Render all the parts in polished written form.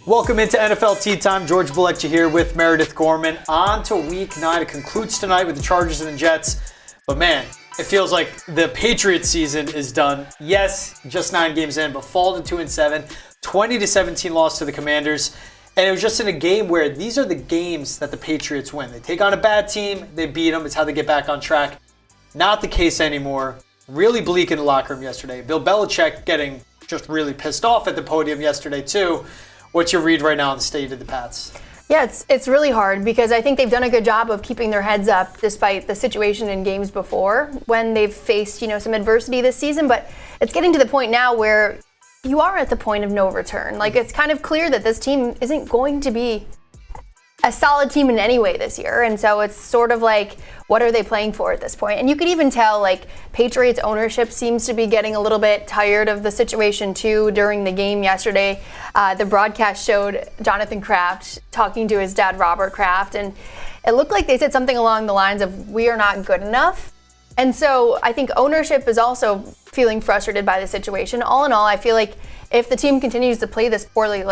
Welcome into NFL Tea Time. George Balekji here with Meredith Gorman. On to Week 9. It concludes tonight with the Chargers and the Jets. But man, it feels like the Patriots season is done. Yes, just 9 games in, but fall to 2-7. 20-17 loss to the Commanders. And it was just in a game where these are the games that the Patriots win. They take on a bad team, they beat them. It's how they get back on track. Not the case anymore. Really bleak in the locker room yesterday. Bill Belichick getting just really pissed off at the podium yesterday too. What's your read right now on the state of the Pats? Yeah, it's really hard because I think they've done a good job of keeping their heads up despite the situation in games before when they've faced, some adversity this season. But it's getting to the point now where you are at the point of no return. Like, it's kind of clear that this team isn't going to be a solid team in any way this year. And so it's sort of like, what are they playing for at this point? And you could even tell, Patriots ownership seems to be getting a little bit tired of the situation too during the game yesterday. The broadcast showed Jonathan Kraft talking to his dad, Robert Kraft, and it looked like they said something along the lines of, we are not good enough. And so I think ownership is also feeling frustrated by the situation. All in all, I feel like if the team continues to play this poorly,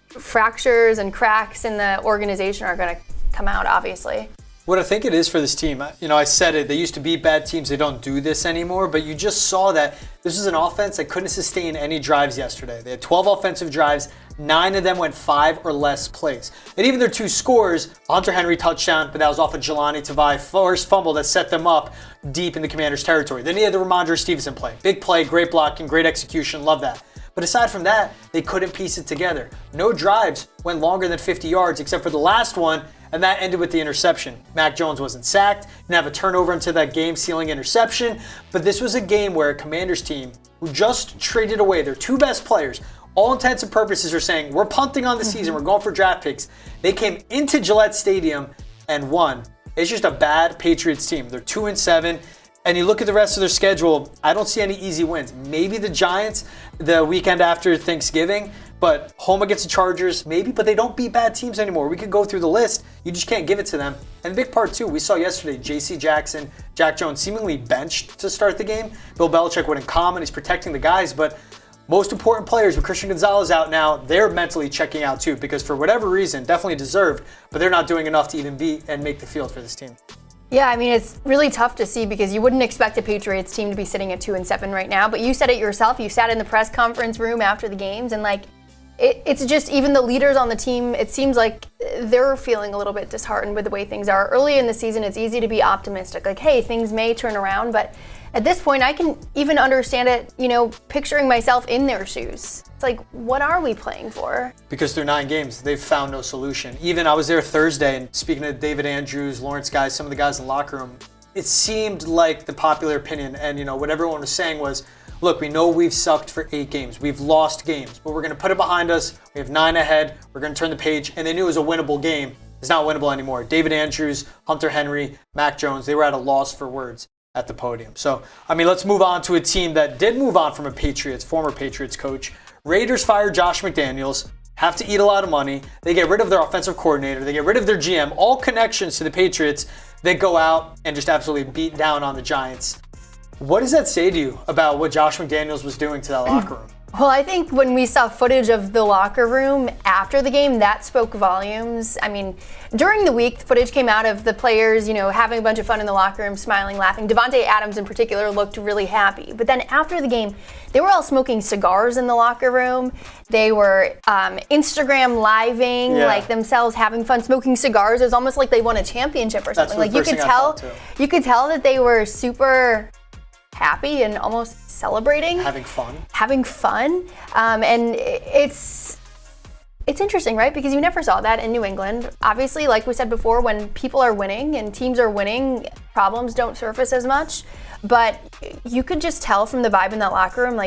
fractures and cracks in the organization are going to come out, obviously. What I think it is for this team, I said it, they used to beat bad teams, they don't do this anymore, but you just saw that this is an offense that couldn't sustain any drives yesterday. They had 12 offensive drives, 9 of them went 5 or less plays. And even their 2 scores, Hunter Henry touchdown, but that was off of Jelani Tavai first fumble that set them up deep in the Commanders' territory. Then he had the Ramondre Stevenson play. Big play, great blocking, great execution, love that. But aside from that, they couldn't piece it together. No drives went longer than 50 yards except for the last one, and that ended with the interception. Mac Jones wasn't sacked, didn't have a turnover into that game-sealing interception, but this was a game where a Commanders team who just traded away their 2 best players, all intents and purposes are saying, we're punting on the season, we're going for draft picks. They came into Gillette Stadium and won. It's just a bad Patriots team. They're 2-7. And you look at the rest of their schedule, I don't see any easy wins. Maybe the Giants the weekend after Thanksgiving, but home against the Chargers, maybe, but they don't beat bad teams anymore. We could go through the list. You just can't give it to them. And the big part, too, we saw yesterday, J.C. Jackson, Jack Jones seemingly benched to start the game. Bill Belichick went in calm and he's protecting the guys, but most important players, with Christian Gonzalez out now, they're mentally checking out, too, because for whatever reason, definitely deserved, but they're not doing enough to even beat and make the field for this team. Yeah, it's really tough to see because you wouldn't expect a Patriots team to be sitting at 2-7 right now. But you said it yourself. You sat in the press conference room after the games, and it's just even the leaders on the team. It seems like they're feeling a little bit disheartened with the way things are. Early in the season, it's easy to be optimistic, hey, things may turn around. But at this point, I can even understand it. Picturing myself in their shoes. It's like, what are we playing for? Because through 9 games, they've found no solution. Even I was there Thursday, and speaking to David Andrews, Lawrence guys, some of the guys in the locker room, it seemed like the popular opinion, and what everyone was saying was, look, we know we've sucked for 8 games. We've lost games, but we're going to put it behind us. We have 9 ahead. We're going to turn the page, and they knew it was a winnable game. It's not winnable anymore. David Andrews, Hunter Henry, Mac Jones, they were at a loss for words at the podium. So, let's move on to a team that did move on from a former Patriots coach. Raiders fire Josh McDaniels, have to eat a lot of money. They get rid of their offensive coordinator. They get rid of their GM. All connections to the Patriots. They go out and just absolutely beat down on the Giants. What does that say to you about what Josh McDaniels was doing to that locker room? Well, I think when we saw footage of the locker room after the game, that spoke volumes. During the week, footage came out of the players, having a bunch of fun in the locker room, smiling, laughing. Devontae Adams in particular looked really happy. But then after the game, they were all smoking cigars in the locker room. They were Instagram living, themselves having fun, smoking cigars. It was almost like they won a championship or something. You could tell that they were super happy and almost celebrating. Having fun. And it's interesting, right? Because you never saw that in New England. Obviously, like we said before, when people are winning and teams are winning, problems don't surface as much. But you could just tell from the vibe in that locker room,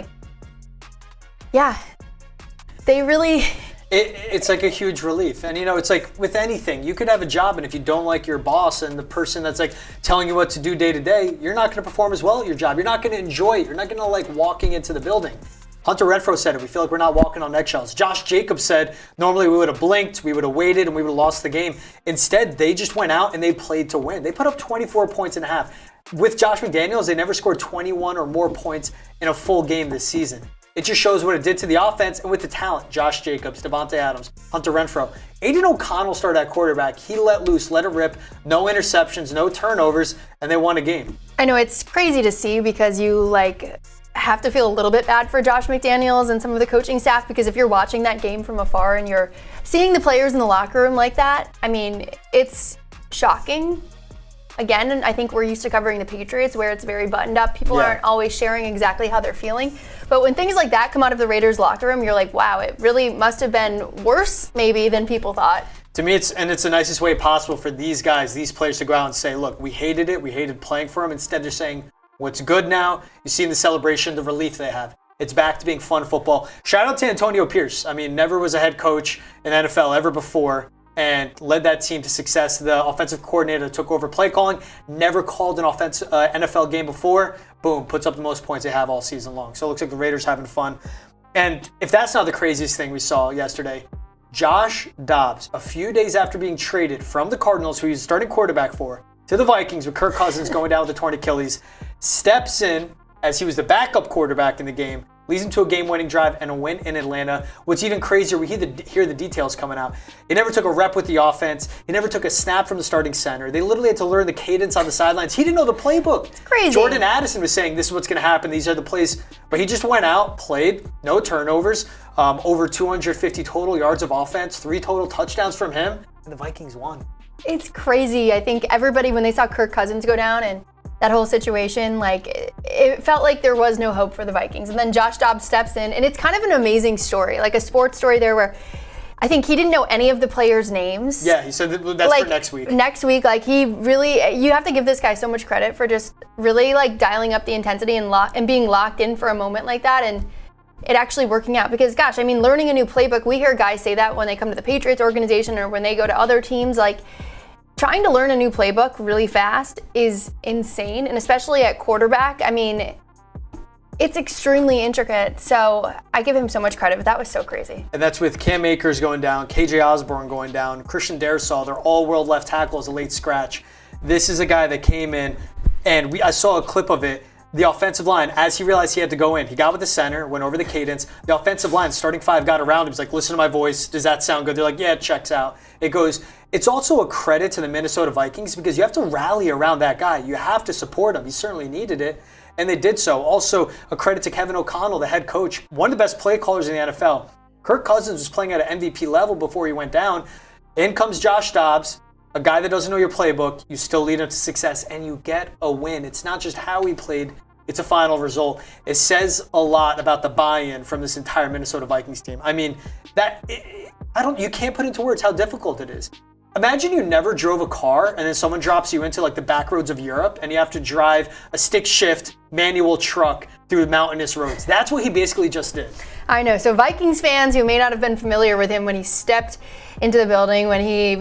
they really... It's like a huge relief. And it's like with anything, you could have a job, and if you don't like your boss and the person that's telling you what to do day to day, you're not going to perform as well at your job. You're not going to enjoy it. You're not going to like walking into the building. Hunter Renfrow said it. We feel like we're not walking on eggshells. Josh Jacobs said normally we would have blinked, we would have waited, and we would have lost the game. Instead, they just went out and they played to win. They put up 24 points and a half. With Josh McDaniels, they never scored 21 or more points in a full game this season. it just shows what it did to the offense and with the talent. Josh Jacobs, Devontae Adams, Hunter Renfrow. Aiden O'Connell started at quarterback. He let loose, let it rip, no interceptions, no turnovers, and they won a game. I know it's crazy to see because you have to feel a little bit bad for Josh McDaniels and some of the coaching staff, because if you're watching that game from afar and you're seeing the players in the locker room like that, I mean, it's shocking. Again, and I think we're used to covering the Patriots where it's very buttoned up. People aren't always sharing exactly how they're feeling. But when things like that come out of the Raiders locker room, you're like, wow, it really must have been worse maybe than people thought. To me, it's the nicest way possible for these guys, these players to go out and say, look, we hated it. We hated playing for them. Instead, they're saying, what's good now? You see in the celebration, the relief they have. It's back to being fun football. Shout out to Antonio Pierce. I mean, never was a head coach in NFL ever before, and led that team to success. The offensive coordinator took over play calling, never called an NFL game before. Boom, puts up the most points they have all season long. So it looks like the Raiders having fun. And if that's not the craziest thing we saw yesterday, Josh Dobbs, a few days after being traded from the Cardinals, who he's starting quarterback for, to the Vikings with Kirk Cousins going down with a torn Achilles, steps in as he was the backup quarterback in the game, leads him to a game-winning drive and a win in Atlanta. What's even crazier, we hear the details coming out. He never took a rep with the offense. He never took a snap from the starting center. They literally had to learn the cadence on the sidelines. He didn't know the playbook. It's crazy. Jordan Addison was saying, this is what's going to happen. These are the plays. But he just went out, played, no turnovers, over 250 total yards of offense, 3 total touchdowns from him, and the Vikings won. It's crazy. I think everybody, when they saw Kirk Cousins go down and that whole situation, it felt like there was no hope for the Vikings. And then Josh Dobbs steps in, and it's kind of an amazing story, like a sports story there where I think he didn't know any of the players' names. Yeah, he said that's for next week. Next week, he really, you have to give this guy so much credit for just really dialing up the intensity and being locked in for a moment like that, and it actually working out. Because gosh, I mean, learning a new playbook, we hear guys say that when they come to the Patriots organization or when they go to other teams, trying to learn a new playbook really fast is insane, and especially at quarterback. I mean, it's extremely intricate, so I give him so much credit, but that was so crazy. And that's with Cam Akers going down, KJ Osborne going down, Christian Darrisaw, they're all world left tackle as a late scratch. This is a guy that came in, and I saw a clip of it. The offensive line, as he realized he had to go in, he got with the center, went over the cadence. The offensive line, starting 5, got around him. He's like, listen to my voice. Does that sound good? They're like, yeah, it checks out. It goes. It's also a credit to the Minnesota Vikings because you have to rally around that guy. You have to support him. He certainly needed it, and they did so. Also, a credit to Kevin O'Connell, the head coach, one of the best play callers in the NFL. Kirk Cousins was playing at an MVP level before he went down. In comes Josh Dobbs, a guy that doesn't know your playbook. You still lead him to success, and you get a win. It's not just how he played. It's a final result. It says a lot about the buy-in from this entire Minnesota Vikings team. I mean, you can't put into words how difficult it is. Imagine you never drove a car and then someone drops you into the back roads of Europe and you have to drive a stick shift manual truck through mountainous roads. That's what he basically just did. I know. So Vikings fans who may not have been familiar with him when he stepped into the building, when he,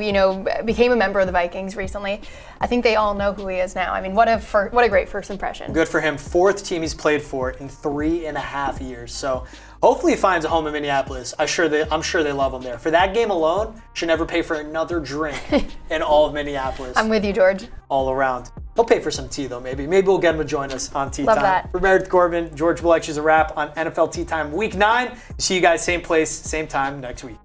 became a member of the Vikings recently, I think they all know who he is now. I mean, what a great first impression. Good for him. 4th team he's played for in 3.5 years. So hopefully he finds a home in Minneapolis. I'm sure they love him there. For that game alone, should never pay for another drink in all of Minneapolis. I'm with you, George. All around. He'll pay for some tea, though, maybe. Maybe we'll get him to join us on Tea Love Time. that. For Meredith Gorman, George Balekji is a wrap on NFL Tea Time Week 9. See you guys same place, same time next week.